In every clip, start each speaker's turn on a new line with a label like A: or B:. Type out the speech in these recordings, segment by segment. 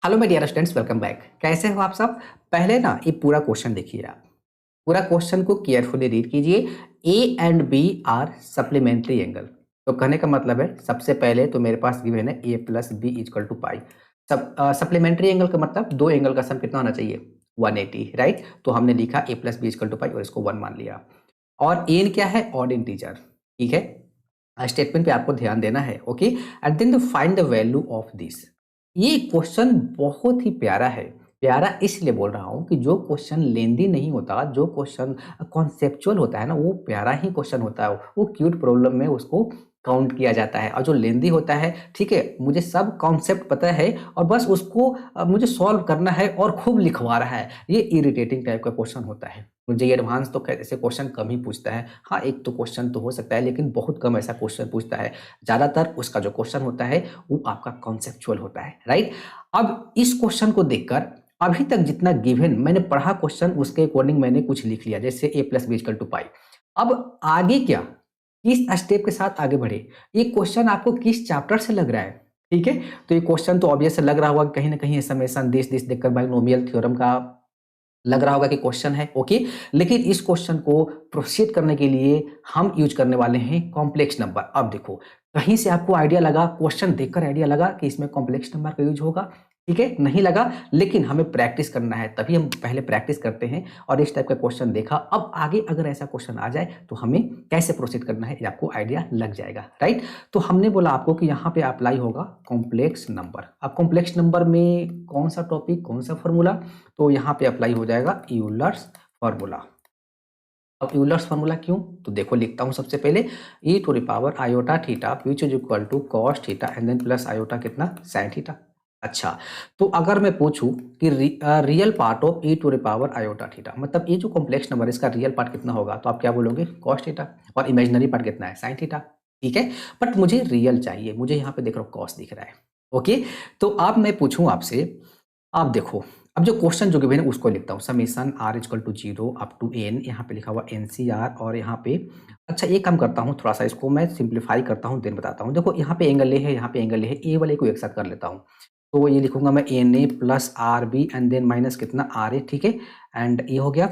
A: Hello my dear students, welcome back. कैसे हो आप सब? पहले ना ये पूरा क्वेश्चन देखिए आप। पूरा क्वेश्चन को केयरफुली रीड कीजिए। A and B are supplementary angle. तो कहने का मतलब है सबसे पहले तो मेरे पास गिवन है A plus B equal to pi. Supplementary angle का मतलब दो एंगल का सम कितना होना चाहिए? 180, राइट। तो हमने लिखा ए प्लस बी इक्वल टू पाई और इसको 1 मान लिया। और एन क्या है? ऑड इंटीजर, ठीक है। स्टेटमेंट पे आपको ध्यान देना है, okay. And then find the value of this. ये क्वेश्चन बहुत ही प्यारा है। प्यारा इसलिए बोल रहा हूँ कि जो क्वेश्चन लेंदी नहीं होता, जो क्वेश्चन कॉन्सेप्चुअल होता है ना, वो प्यारा ही क्वेश्चन होता है। वो क्यूट प्रॉब्लम में उसको काउंट किया जाता है। और जो लेंदी होता है, ठीक है, मुझे सब कॉन्सेप्ट पता है और बस उसको मुझे सॉल्व करना है और खूब लिखवा रहा है, ये इरिटेटिंग टाइप का क्वेश्चन होता है। मुझे एडवांस तो ऐसे क्वेश्चन कम ही पूछता है। हाँ, एक तो क्वेश्चन तो हो सकता है, लेकिन बहुत कम ऐसा क्वेश्चन पूछता है। ज़्यादातर उसका जो क्वेश्चन होता है वो आपका कॉन्सेप्चुअल होता है, राइट। अब इस क्वेश्चन को देखकर अभी तक जितना गिवन मैंने पढ़ा क्वेश्चन, उसके अकॉर्डिंग मैंने कुछ लिख लिया, जैसे ए प्लस बी इक्वल टू पाई। अब आगे क्या, किस स्टेप के साथ आगे बढ़े, ये क्वेश्चन आपको किस चैप्टर से लग रहा है? ठीक है, तो ये क्वेश्चन तो ऑब्वियस लग रहा होगा कहीं ना कहीं समेशन दिस दिस देखकर बाइनोमियल थ्योरम का लग रहा होगा कि क्वेश्चन है, ओके। लेकिन इस क्वेश्चन को प्रोसीड करने के लिए हम यूज करने वाले हैं कॉम्प्लेक्स नंबर। अब देखो, कहीं से आपको आइडिया लगा, क्वेश्चन देखकर आइडिया लगा कि इसमें कॉम्प्लेक्स नंबर का यूज होगा? ठीक है, नहीं लगा। लेकिन हमें प्रैक्टिस करना है, तभी हम पहले प्रैक्टिस करते हैं। और इस टाइप का क्वेश्चन देखा, अब आगे अगर ऐसा क्वेश्चन आ जाए तो हमें कैसे प्रोसीड करना है ये आपको आइडिया लग जाएगा, राइट। तो हमने बोला आपको कि यहाँ पे अप्लाई होगा कॉम्प्लेक्स नंबर। अब कॉम्प्लेक्स नंबर में कौन सा टॉपिक, कौन सा फॉर्मूला? तो यहाँ पे अप्लाई हो जाएगा यूलर्स फार्मूला। अब यूलर्स फार्मूला क्यों? तो देखो, लिखता हूं सबसे पहले e to the power iota theta which is equal to cos theta and then plus iota कितना, साइन थीटा। अच्छा, तो अगर मैं पूछूं कि real part of e to the power iota theta, मतलब ये जो कॉम्प्लेक्स नंबर है इसका रियल पार्ट कितना होगा, तो आप क्या बोलोगे? Cos theta. और इमेजिनरी पार्ट कितना है? Sine theta. ठीक है, बट मुझे रियल चाहिए, मुझे यहाँ पे देख रहा हूँ कॉस दिख रहा है, ओके। तो अब मैं पूछूं आपसे, आप देखो, अब जो क्वेश्चन जो गिवन है उसको लिखता हूँ। Summation r equal to zero up to n, यहाँ पे लिखा हुआ एन सी आर, और यहाँ पे अच्छा एक काम करता हूँ, थोड़ा सा इसको मैं सिंप्लीफाई करता हूँ, देन बताता हूँ। देखो, यहाँ पे एंगल ए है, यहाँ पे एंगल ए है, ए वाले को एक साथ कर लेता हूँ। तो ये लिखूंगा मैं n a plus r b and then minus कितना, आर ए, ठीक है। एंड ये हो गया,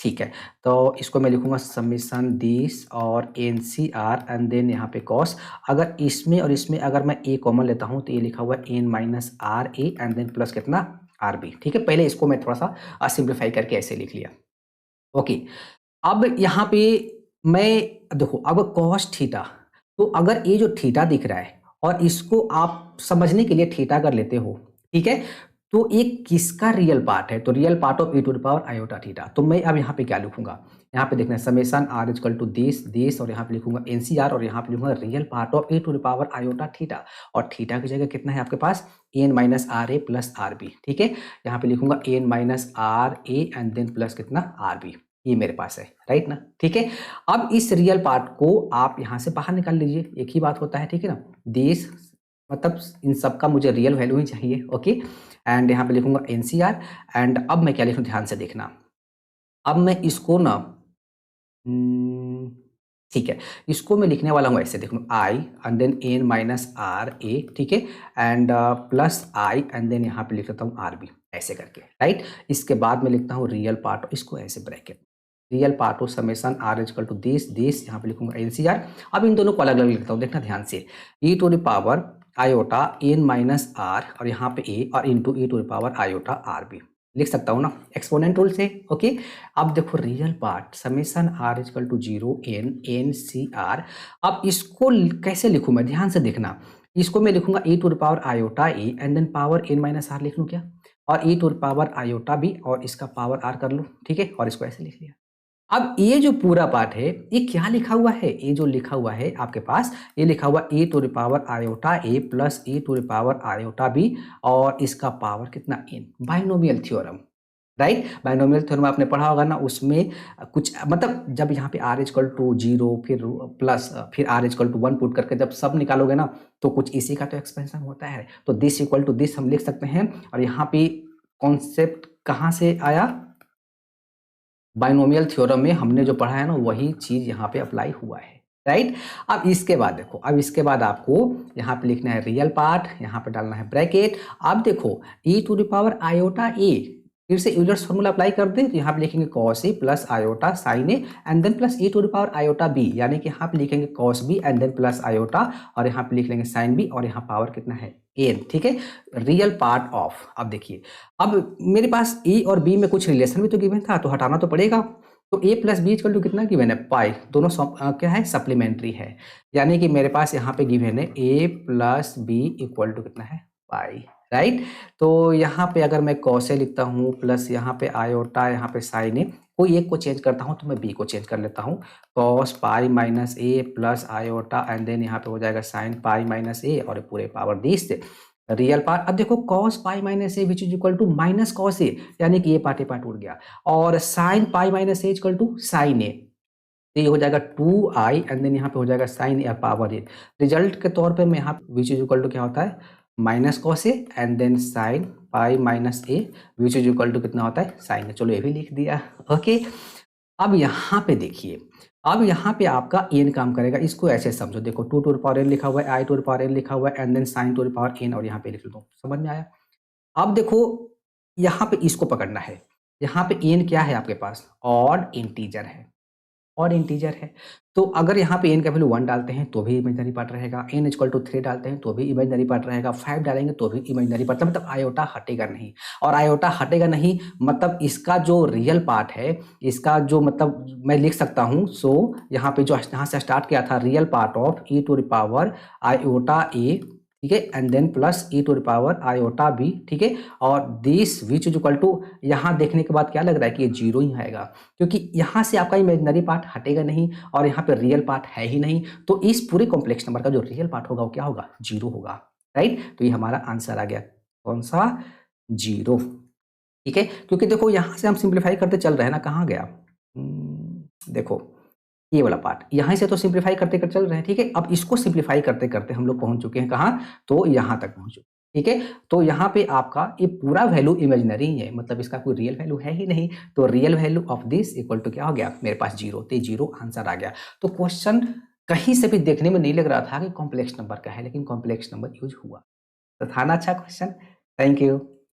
A: ठीक है। तो इसको मैं लिखूंगा समेशन दिस और n c r and then यहाँ पे कॉस। अगर इसमें और इसमें अगर मैं ए कॉमन लेता हूँ तो ये लिखा हुआ n minus r a and then plus कितना, आर बी, ठीक है। पहले इसको मैं थोड़ा सा सिंप्लीफाई करके ऐसे लिख लिया, ओके। अब यहाँ पे मैं देखो, अब कॉस थीटा, तो अगर ये जो थीटा दिख रहा है और इसको आप समझने के लिए थीटा कर लेते हो, ठीक है, तो ये किसका रियल पार्ट है? तो real part of e to the power iota theta. तो मैं अब यहाँ पे क्या लिखूंगा? यहाँ पे देखना है summation r equal to this this, और यहाँ पे लिखूंगा एनसीआर, और यहाँ पे लिखूंगा real part of e to the power iota theta. और थीटा की जगह कितना है आपके पास? N minus r a plus r b, ठीक है। यहाँ पे लिखूंगा n minus r a and then plus कितना, आर बी। ये मेरे पास है, राइट ना, ठीक है। अब इस रियल पार्ट को आप यहाँ से बाहर निकाल लीजिए, एक ही बात होता है, ठीक है ना। दिस मतलब इन सब का मुझे रियल वैल्यू ही चाहिए, ओके। एंड यहाँ पे लिखूंगा एनसीआर। एंड अब मैं क्या लिखूँ, ध्यान से देखना। अब मैं इसको ना ठीक है, इसको मैं लिखने वाला हूँ ऐसे, देखो, I and then n minus r a, ठीक है। And plus I and then यहाँ पे लिख लेता हूँ आर बी, ऐसे करके, राइट। इसके बाद मैं लिखता हूँ रियल पार्ट, इसको ऐसे bracket, real part of summation r equal to this this, यहाँ पे लिखूंगा एनसीआर। अब इन दोनों को अलग अलग लिखता हूँ, देखना ध्यान से। E to the power iota n minus r, और यहाँ पे ए, और into e to the power iota r b लिख सकता हूँ ना, एक्सपोनेंट रूल से, ओके। अब देखो, real part summation r equal to zero n n c r. अब इसको कैसे लिखूँ मैं, ध्यान से देखना। इसको मैं लिखूंगा e to the power iota a and then power n minus r लिख लूँ क्या, और e to the power iota b, और इसका पावर आर कर लूँ, ठीक है। और इसको ऐसे लिख लिया। अब ये जो पूरा पार्ट है, ये क्या लिखा हुआ है? ये जो लिखा हुआ है आपके पास, ये लिखा हुआ e to the power iota a plus e to the power iota b, और इसका पावर कितना, n। Binomial theorem, right. Binomial theorem आपने पढ़ा होगा ना, उसमें कुछ मतलब जब यहाँ पे r इक्वल टू जीरो फिर प्लस फिर r equal to one put करके जब सब निकालोगे ना, तो कुछ इसी का तो एक्सपेंशन होता है। तो दिस इक्वल टू दिस हम लिख सकते हैं। और यहाँ पे कॉन्सेप्ट कहाँ से आया? बाइनोमियल थ्योरम में हमने जो पढ़ा है ना, वही चीज यहाँ पे अप्लाई हुआ है। राइट। अब इसके बाद देखो, अब इसके बाद आपको यहाँ पे लिखना है रियल पार्ट, यहाँ पे डालना है ब्रैकेट। अब देखो e to the power iota a, फिर से यूलर्स फॉर्मूला अप्लाई कर दें तो यहाँ पे लिखेंगे cos a plus iota sine a and then plus e to the power iota b, यानी कि यहाँ पे लिखेंगे cos b and then plus iota और यहाँ पे लिख लेंगे साइन बी और यहाँ पावर कितना है एन, ठीक है। रियल पार्ट ऑफ, अब देखिए, अब मेरे पास e और b में कुछ रिलेशन भी तो गिवन था, तो हटाना तो पड़ेगा। तो a plus B equal to कितना गिवन है, पाई, दोनों क्या है, सप्लीमेंट्री है, यानी कि मेरे पास यहाँ पे गिवन है a plus B equal to कितना है, पाई, राइट। तो यहाँ पे अगर मैं cos ए लिखता हूँ प्लस यहाँ पे आयोटा, यहाँ पे साइन ए, कोई एक को चेंज करता हूँ तो मैं b को चेंज कर लेता हूँ, cos pi minus a plus iota and then यहाँ पे हो जाएगा साइन पाई माइनस ए और पूरे पावर दिस रियल पार्ट। अब देखो cos pi minus a which is equal to minus cos a, यानी कि ये पार्ट उड़ गया, और sine pi minus a equal to sine a, तो ये हो जाएगा 2i एंड देन यहाँ पे हो जाएगा साइन ए पावर ए। रिजल्ट के तौर पे मैं यहाँ विच इज इक्वल टू क्या होता है, minus cos a and then sine pi minus a which is equal to कितना होता है, साइन ए। चलो ये भी लिख दिया, ओके। अब यहाँ पे देखिए, अब यहाँ पे आपका एन काम करेगा, इसको ऐसे समझो, देखो 2 टू द पावर एन लिखा हुआ है, i to the power n लिखा हुआ है and then sine to the power n और यहाँ पे लिख लो, समझ में आया। अब देखो यहाँ पे इसको पकड़ना है, यहाँ पे एन क्या है आपके पास, ऑड इंटीजर है, ऑड इंटीजर है। तो अगर यहाँ पे एन का वैल्यू 1 डालते हैं तो भी इमेजिनरी पार्ट रहेगा, एन इक्वल टू 3 डालते हैं तो भी इमेजिनरी पार्ट रहेगा, 5 डालेंगे तो भी इमेजिनरी पार्ट, मतलब आयोटा हटेगा नहीं, और आयोटा हटेगा नहीं मतलब इसका जो रियल पार्ट है, इसका जो मतलब मैं लिख सकता हूँ, सो यहाँ पे जो यहाँ से स्टार्ट किया था, real part of e to the power iota a, ठीक है, and then plus e to the power iota b, ठीक है, और this which is equal to, यहाँ देखने के बाद क्या लग रहा है कि ये जीरो ही आएगा, क्योंकि यहाँ से आपका इमेजिनरी पार्ट हटेगा नहीं और यहाँ पे रियल पार्ट है ही नहीं, तो इस पूरे कॉम्प्लेक्स नंबर का जो रियल पार्ट होगा वो क्या होगा, जीरो होगा, राइट। तो ये हमारा आंसर आ गया, कौन सा, जीरो, ठीक है। क्योंकि देखो यहाँ से हम सिंप्लीफाई करते चल रहे हैं ना, कहाँ गया, देखो ये वाला पार्ट, यहाँ से तो सिंप्लीफाई करते करते चल रहे हैं, ठीक है। अब इसको सिंप्लीफाई करते करते हम लोग पहुंच चुके हैं कहाँ, तो यहाँ तक पहुंच चुके, ठीक है। तो यहाँ पे आपका ये पूरा वैल्यू इमेजिनरी है, मतलब इसका कोई रियल वैल्यू है ही नहीं, तो real value of this equal to क्या हो गया, मेरे पास जीरो, तो जीरो आंसर आ गया। तो क्वेश्चन कहीं से भी देखने में नहीं लग रहा था कि कॉम्प्लेक्स नंबर का है, लेकिन कॉम्प्लेक्स नंबर यूज हुआ, तो था ना अच्छा क्वेश्चन। Thank you.